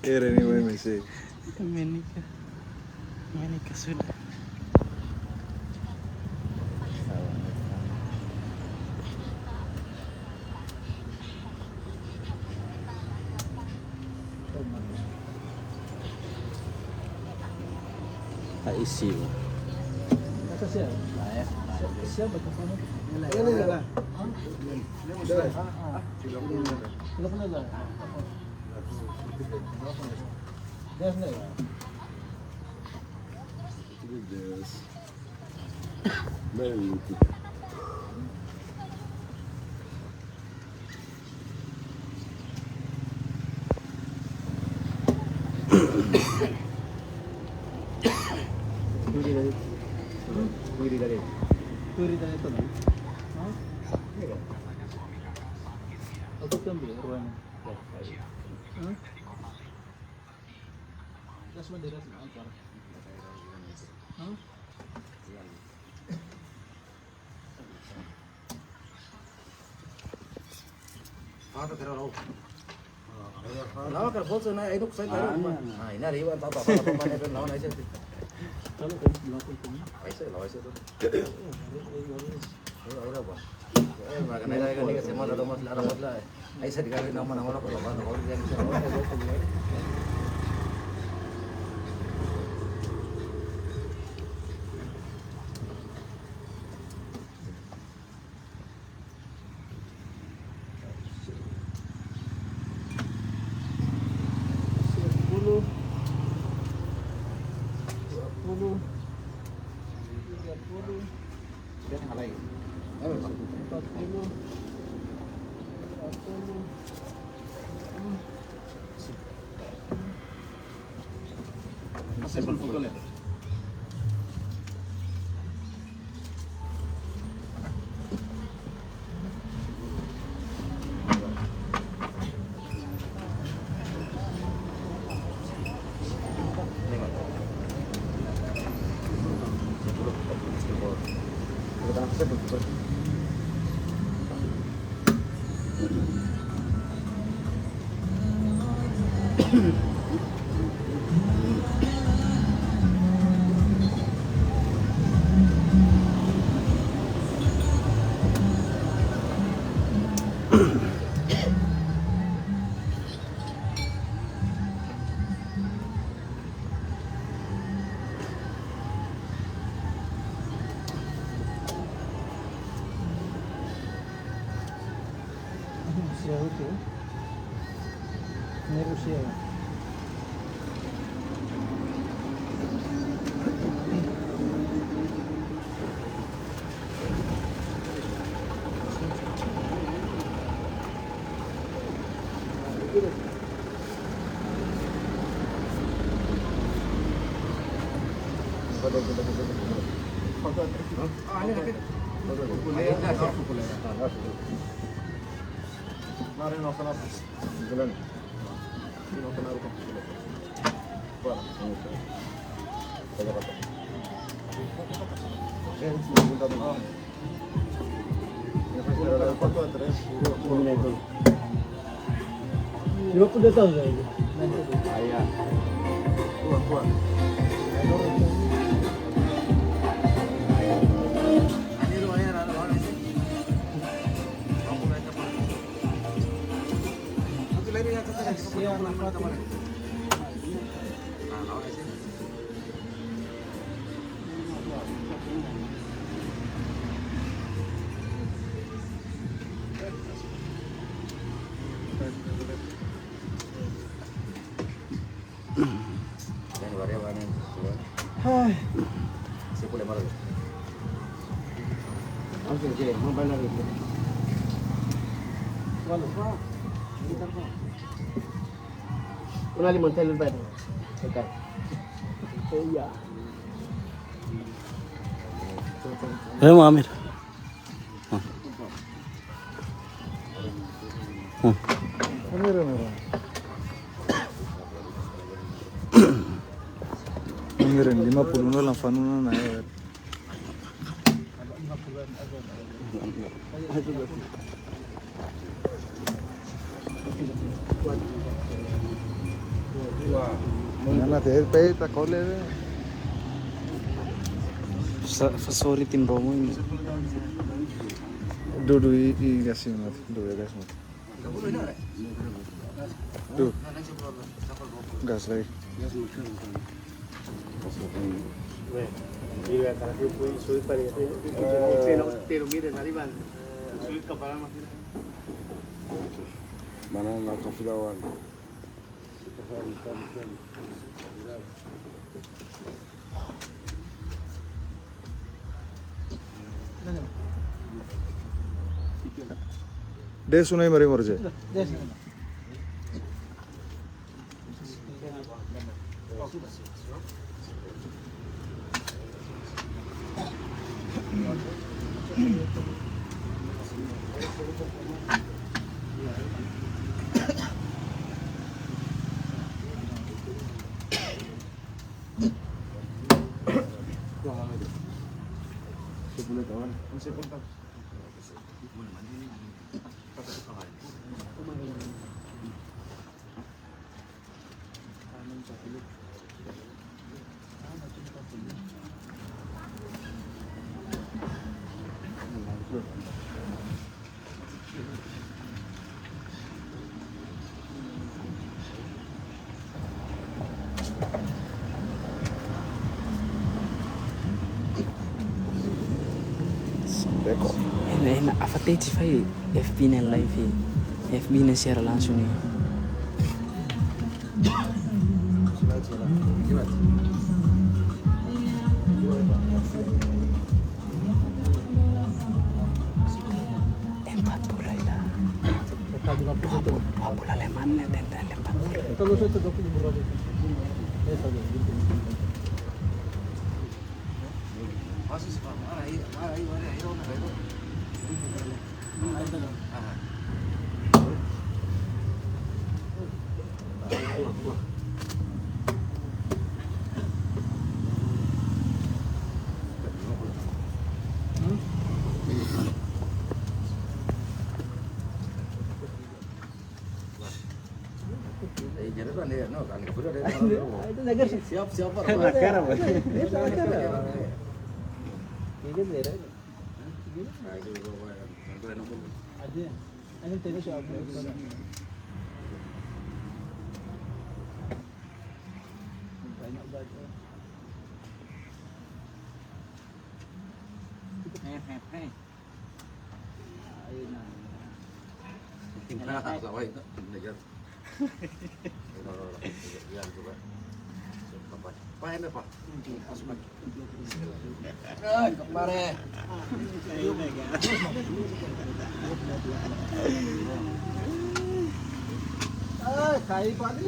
Ini masih. Menikah sudah. Tak isi. Siapa? Siapa kamu? Ini lah. Turi dari itu. Aku ambil ruangnya. Das man deras antar. Ada terus lalu. Lalu kalau foto na itu saya tahu. Nah ini ada iwan tahu apa mana kan lawan aja. Kalau kamu bilang itu. Aisa tuh. Ini apa? Maka nilai kan ini semua ada masalah. Aisa dikali nama-nama apa kalau dia bisa. Simple pukul ya. Rusia itu. Ini Rusia. Mari no sana. Jalan. No sana ruko. Buat. Coba kata. Sebentar dulu. Ya pasti ada foto atrás. Yo pude tahu lagi. Ayah. Kuat. Hai. Boleh marah. Oke, jadi mau balik lagi. Walau Pak, kita Pak. Kuna limon tayo ba? Teka. Iya. Ayo mau Amir. Amirin 50 lang fanunan na eh. Mana deh, pay tak kau le. Sorry tim Romo ini. Dulu i kasih mat, dulu ya gas mat. Tuh, gas lagi. Mana nak kafilawan? Dia sunai mari morje. Beko. Enak apa tadi fai FB nya live FB nya share langsung nih. Bola lemannya tenda lepas. Itu negar siap. Nakar apa? Ini beres. Ada. Ini tadi siapa? Banyak baca. Hei. Ayo nah. Tinggal sawah itu negar. Lihat coba. Apa ini Pak? Kemarin. Kai Pak ni.